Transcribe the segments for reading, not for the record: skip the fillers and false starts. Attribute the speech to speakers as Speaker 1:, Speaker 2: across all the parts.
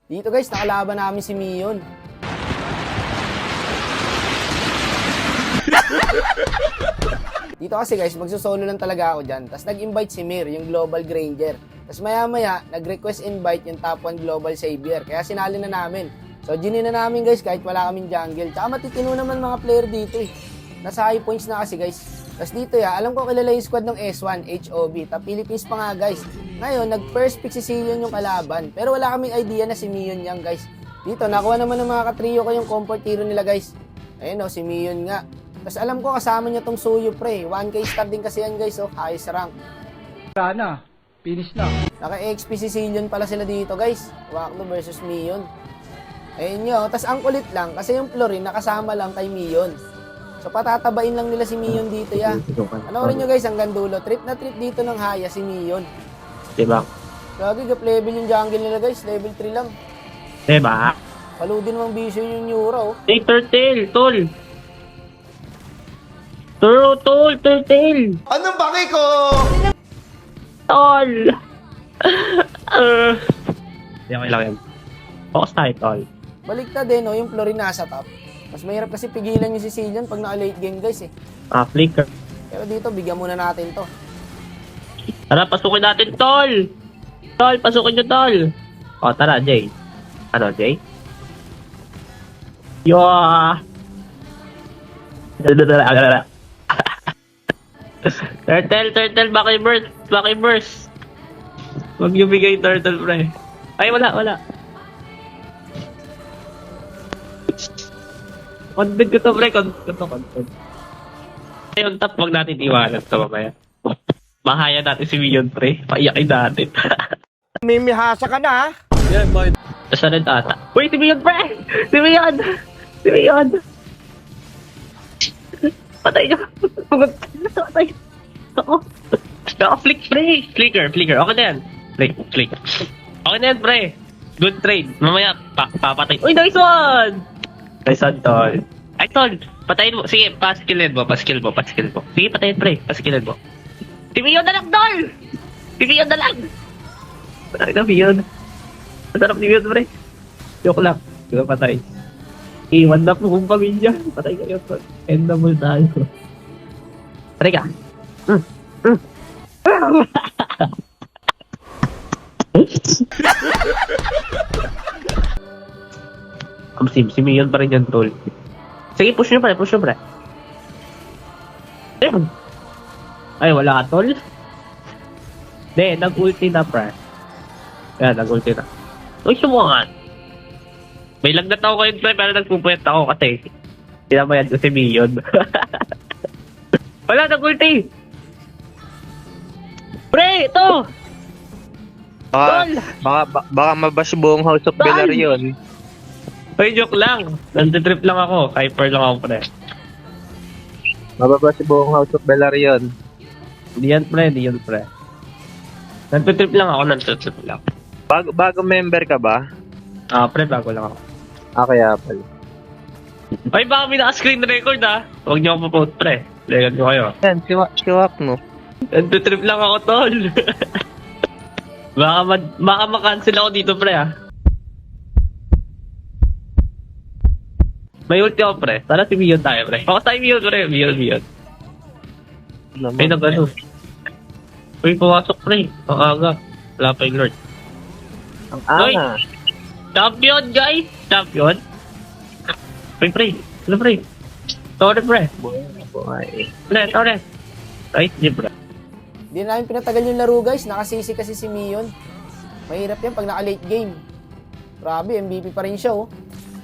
Speaker 1: Dito guys, nakalaban namin si Mion. Dito kasi guys, magsusolo lang talaga ako dyan. Tapos nag-invite si Mir, yung Global Granger. Tapos maya-maya, nag-request invite yung top 1 Global Savior. Kaya sinali na namin. So, gini na namin guys kahit wala kaming jungle. Tsaka matitino naman mga player dito eh. Nasa high points na kasi guys. Tapos dito alam ko kilala yung squad ng S1, HOB. Top Philippines pa nga guys. Ngayon, nag-first pick si Zillion yung kalaban. Pero wala kaming idea na si Mion yan guys. Dito, nakuha naman ng mga katrio ko yung comfort hero nila guys. Ayun si Mion nga. Tapos alam ko kasama niya tong Suyo pre. 1k star din kasi yan guys highest rank.
Speaker 2: Sana, finish na.
Speaker 1: Naka-XP si Zillion pala sila dito guys. Wakno versus Mion. Ayun nyo. Tapos ang kulit lang kasi yung Florin nakasama lang kay Mion. So patatabain lang nila si Mion dito Ano rin nyo guys, hanggang dulo. Trip na trip dito ng Haya si Mion.
Speaker 3: Diba?
Speaker 1: Lagi gap level yung jungle nila guys. Level 3 lang.
Speaker 3: Diba?
Speaker 1: Paludin namang bisyo yung Neuro.
Speaker 3: Hey, Turtle! Tol! Turtle!
Speaker 4: Anong baki ko?
Speaker 3: Tol! Yan, lang yan. Focus tayo, Tol.
Speaker 1: Baliktad yung Florin nasa top. Mas mahirap kasi pigilan yung si Zillion pag naka-late game guys
Speaker 3: Flicker.
Speaker 1: Pero dito, bigyan muna natin to.
Speaker 3: Tara, pasukin natin, Tol! Tol, pasukin nyo, Tol! O, tara, Jay. Ano, Jay? Yo! Turtle, baki burst. Huwag niyo bigay turtle, pre. Ay, wala. Content ko to, pre. Content. Ay, on top, wag natin iwanan ito mamaya. Mahaya natin si Mion, pre. Paiyakin natin.
Speaker 4: Mimihasa ka na, ha?
Speaker 2: Yan, boy.
Speaker 3: Sa red ata. Wait, si Mion, pre! Si Mion! Patay ka. Patay. Oo. Naka-flick, pre. Flicker. Okay na yan. Flick. Okay na yan, pre. Good trade. Mamaya, papatay. Uy, nice one! Nice one, Tol. Ay, Tol. Patayin mo. Sige, paskillin mo. Sige, patayin, pre. Paskillin mo. Si Mion na lang, Tol! Si Mion na lang! Patay na, Mion. Masarap ni Mion, pre. Joke lang. Hindi ka patay. Iwan na po kong pamilya. Patay kayo, Tol. End na mo tayo. Patay ka. Si Mion pa rin yan, Tol. Sige, push nyo, pre. Ay, wala ka, Tol. Hindi, nag-ulti na, pre. Yan, nag-ulti na. Uy, sumungan. May lagnat ako kayo, pre, pero nagpupuyat ako kasi sinamayan ko si Mion. Wala, nag-ulti. Pre, ito!
Speaker 5: Baka mabash buong House of Velaryon.
Speaker 3: Uy, joke lang. Nantitrip lang ako. Hyper lang ako, pre.
Speaker 5: Mababash buong House of Velaryon.
Speaker 3: Hindi yan, pre. Nantitrip lang.
Speaker 5: Bago member ka ba?
Speaker 3: Pre, bago lang ako.
Speaker 5: Kaya pala.
Speaker 3: Ay, baka may naka-screen record, Huwag niyo ako po, pre. Legan ko kayo.
Speaker 5: Yan, siwak mo.
Speaker 3: Nantitrip lang ako, Tol. baka makancel ako dito, pre, May ulti ako, pre. Tara si Mion tayo, pre. Focus tayo Mion, pre. Mion. Ay, nag-ano. Uy, pumasok, pre. Ang aga. Wala pa yung Lord.
Speaker 5: Ang anga.
Speaker 3: Champion, guys! Champion? Uy, pre. Ano, pre? Sorry, pre.
Speaker 5: Buhay.
Speaker 3: Sorry. Ay, di, pre.
Speaker 1: Hindi na namin pinatagal yung laro guys. Nakasisi kasi si Mion. Mahirap yan pag naka-late game. Grabe, MVP pa rin siya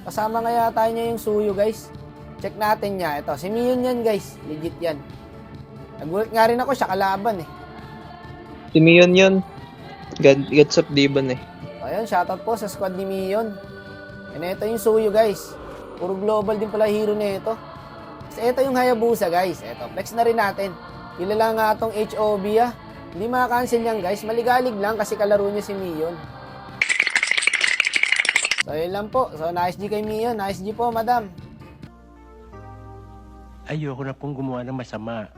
Speaker 1: Kasama nga yata niya yung Suyo guys. Check natin niya. Ito, si Mion yan guys. Legit yan. Nagulat nga rin ako siya kalaban
Speaker 5: Si Mion yun. Gods of Diban
Speaker 1: Ayun, shoutout po sa squad ni Mion. And ito yung Suyo guys. Puro global din pala hero na ito. Kasi ito yung Hayabusa guys. Ito, flex na rin natin. Kilala nga itong HOB Hindi maka-cancel yan guys. Maligalig lang kasi kalaro niya si Mion. So yun lang po. So nice G kay Mion. Nice G po madam.
Speaker 2: Ayoko na pong gumawa ng masama.